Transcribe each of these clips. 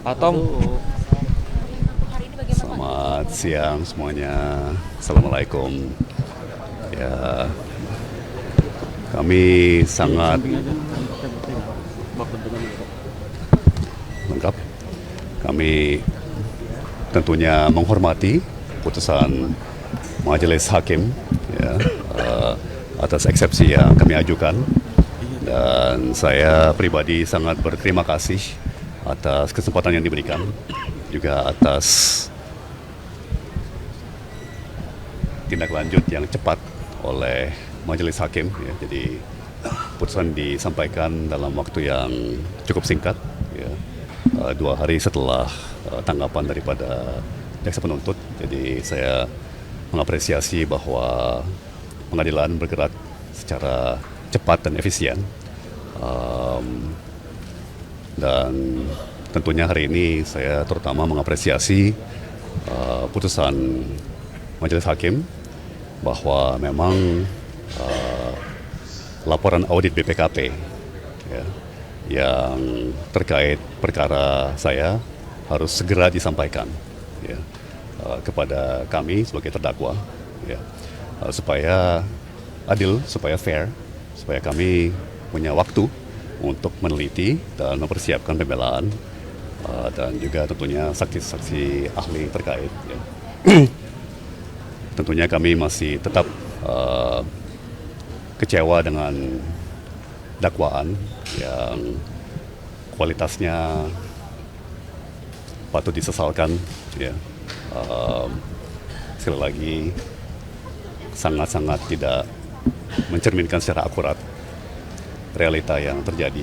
Pak Tom. Selamat siang semuanya. Assalamualaikum. Ya, kami sangat lengkap. Kami tentunya menghormati putusan Majelis Hakim ya, atas eksepsi yang kami ajukan. Dan saya pribadi sangat berterima kasih atas kesempatan yang diberikan, juga atas tindak lanjut yang cepat oleh Majelis Hakim. Ya. Jadi putusan disampaikan dalam waktu yang cukup singkat, ya. 2 hari setelah tanggapan daripada jaksa penuntut. Jadi saya mengapresiasi bahwa pengadilan bergerak secara cepat dan efisien. Dan tentunya hari ini saya terutama mengapresiasi putusan Majelis Hakim bahwa memang laporan audit BPKP ya, yang terkait perkara saya harus segera disampaikan ya, kepada kami sebagai terdakwa ya, supaya adil, supaya fair, supaya kami punya waktu untuk meneliti dan mempersiapkan pembelaan dan juga tentunya saksi-saksi ahli terkait ya. Tentunya kami masih tetap kecewa dengan dakwaan yang kualitasnya patut disesalkan ya. Sekali lagi sangat-sangat tidak mencerminkan secara akurat realita yang terjadi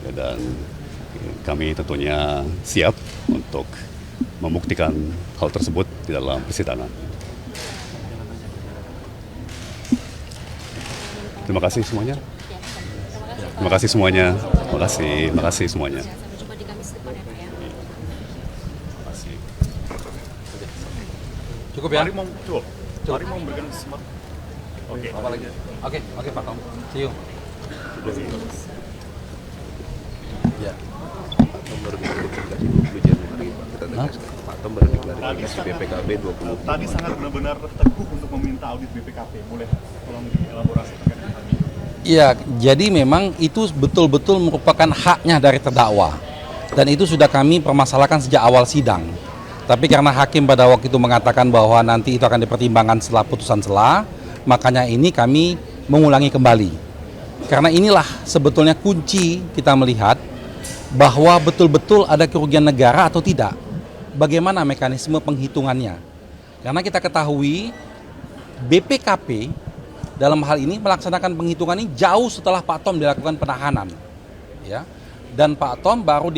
ya, dan kami tentunya siap untuk membuktikan hal tersebut di dalam persidangan. Terima kasih semuanya. Terima kasih semuanya. Terima kasih semuanya. Sampai jumpa di Kamis depan ya Pak ya. Terima kasih. Cukup ya? Mari mau memberikan semat. Oke. Apa lagi? Oke Pak Tom. See you. Ya. Pak Tom baru diklarifikasi 20 Januari Pak. Kita tegaskan. Pak Tom baru diklarifikasi BPKB 20. Tadi sangat benar-benar teguh untuk meminta audit BPKP. Boleh tolong dielaborasi terkait dengan hal ini? Iya, jadi memang itu betul-betul merupakan haknya dari terdakwa. Dan itu sudah kami permasalahkan sejak awal sidang. Tapi karena hakim pada waktu itu mengatakan bahwa nanti itu akan dipertimbangkan setelah putusan sela, makanya ini kami mengulangi kembali. Karena inilah sebetulnya kunci kita melihat bahwa betul-betul ada kerugian negara atau tidak. Bagaimana mekanisme penghitungannya. Karena kita ketahui BPKP dalam hal ini melaksanakan penghitungan ini jauh setelah Pak Tom dilakukan penahanan. Ya. Dan Pak Tom baru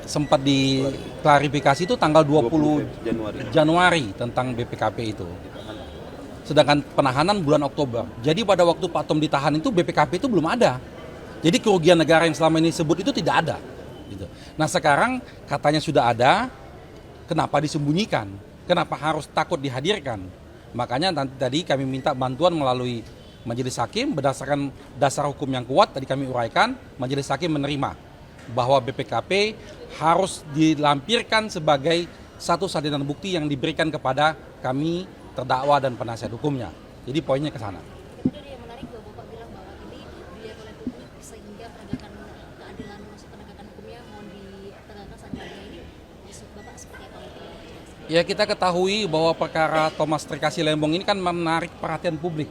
sempat diklarifikasi itu tanggal 20 Januari tentang BPKP itu. Sedangkan penahanan bulan Oktober. Jadi pada waktu Pak Tom ditahan itu BPKP itu belum ada. Jadi kerugian negara yang selama ini disebut itu tidak ada. Gitu. Nah sekarang katanya sudah ada, kenapa disembunyikan? Kenapa harus takut dihadirkan? Makanya tadi kami minta bantuan melalui Majelis Hakim berdasarkan dasar hukum yang kuat, tadi kami uraikan, Majelis Hakim menerima bahwa BPKP harus dilampirkan sebagai satu salinan bukti yang diberikan kepada kami terdakwa dan penasihat hukumnya. Jadi poinnya ke sana. Itu tadi yang menarik bahwa Bapak bilang bahwa ini dilihat oleh publik sehingga penegakan keadilan, maksud penegakan hukumnya mau ditegakkan seadil-adilnya ini, maksud Bapak seperti apa? Ya kita ketahui bahwa perkara Thomas Trikasi Lembong ini kan menarik perhatian publik.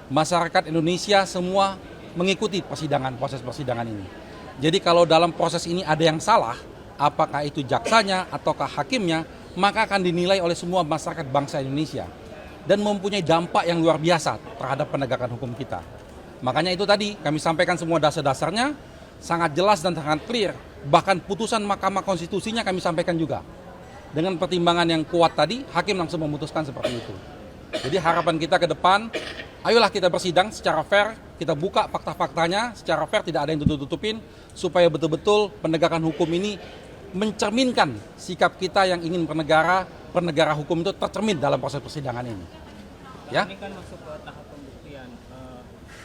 Masyarakat Indonesia semua mengikuti proses persidangan ini. Jadi kalau dalam proses ini ada yang salah, apakah itu jaksanya ataukah hakimnya, maka akan dinilai oleh semua masyarakat bangsa Indonesia. Dan mempunyai dampak yang luar biasa terhadap penegakan hukum kita. Makanya itu tadi kami sampaikan semua dasar-dasarnya, sangat jelas dan sangat clear. Bahkan putusan Mahkamah Konstitusinya kami sampaikan juga. Dengan pertimbangan yang kuat tadi, hakim langsung memutuskan seperti itu. Jadi harapan kita ke depan, ayolah kita bersidang secara fair, kita buka fakta-faktanya secara fair, tidak ada yang tutup-tutupin, supaya betul-betul penegakan hukum ini mencerminkan sikap kita yang ingin bernegara hukum itu tercermin dalam proses persidangan ini. Ya? Ini kan masuk ke tahap pembuktian.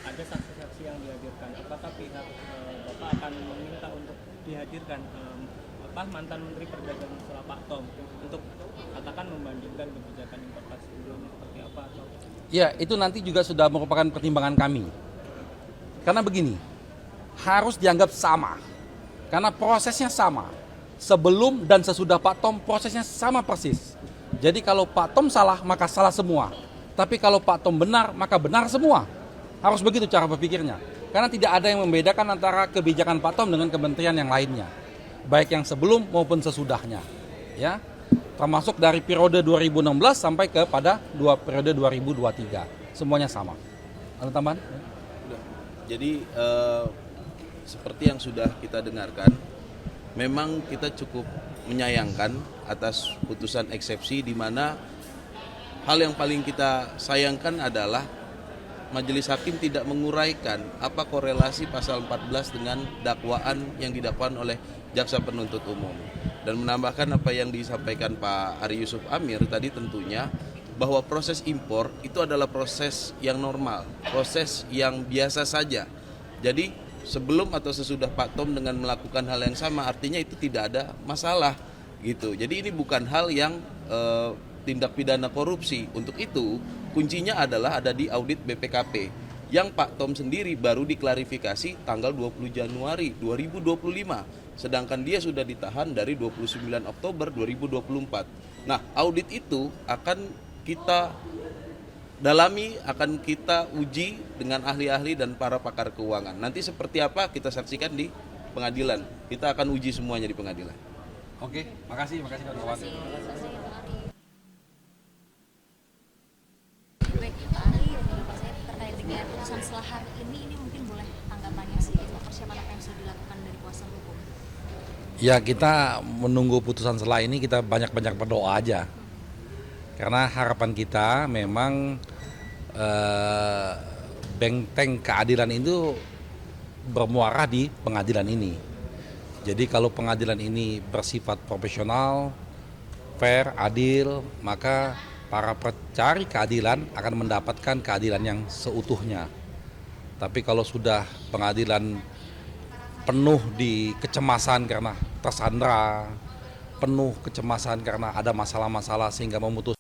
Ada saksi-saksi yang dihadirkan. Apakah pihak Bapak akan meminta untuk dihadirkan mantan Menteri Perdagangan setelah Pak Tom untuk katakan membandingkan kebijakan importasi sebelumnya seperti apa atau Ya, itu nanti juga sudah merupakan pertimbangan kami. Karena begini, harus dianggap sama. Karena prosesnya sama. Sebelum dan sesudah Pak Tom prosesnya sama persis. Jadi kalau Pak Tom salah, maka salah semua. Tapi kalau Pak Tom benar, maka benar semua. Harus begitu cara berpikirnya. Karena tidak ada yang membedakan antara kebijakan Pak Tom dengan kementerian yang lainnya. Baik yang sebelum maupun sesudahnya. Ya, termasuk dari periode 2016 sampai kepada periode 2023. Semuanya sama. Ada tambahan? Udah. Jadi seperti yang sudah kita dengarkan, memang kita cukup menyayangkan atas putusan eksepsi di mana hal yang paling kita sayangkan adalah Majelis Hakim tidak menguraikan apa korelasi pasal 14 dengan dakwaan yang didakwakan oleh Jaksa Penuntut Umum. Dan menambahkan apa yang disampaikan Pak Ari Yusuf Amir tadi tentunya bahwa proses impor itu adalah proses yang normal, proses yang biasa saja. Jadi sebelum atau sesudah Pak Tom dengan melakukan hal yang sama artinya itu tidak ada masalah gitu. Jadi ini bukan hal yang tindak pidana korupsi. Untuk itu kuncinya adalah ada di audit BPKP yang Pak Tom sendiri baru diklarifikasi tanggal 20 Januari 2025. Sedangkan dia sudah ditahan dari 29 Oktober 2024. Nah, audit itu akan kita dalami, akan kita uji dengan ahli-ahli dan para pakar keuangan. Nanti seperti apa kita saksikan di pengadilan. Kita akan uji semuanya di pengadilan. Oke, makasih kawan-kawan. Baik, Pak Ari dan juga Pak Said, terkait dengan putusan setelah hari ini mungkin boleh tanggapannya sedikit, persiapan apa yang sudah dilakukan dari kuasa hukum? Ya, kita menunggu putusan setelah ini, kita banyak-banyak berdoa aja. Karena harapan kita memang benteng keadilan itu bermuara di pengadilan ini. Jadi kalau pengadilan ini bersifat profesional, fair, adil, maka para pencari keadilan akan mendapatkan keadilan yang seutuhnya. Tapi kalau sudah pengadilan penuh di kecemasan karena tersandra, penuh kecemasan karena ada masalah-masalah sehingga memutus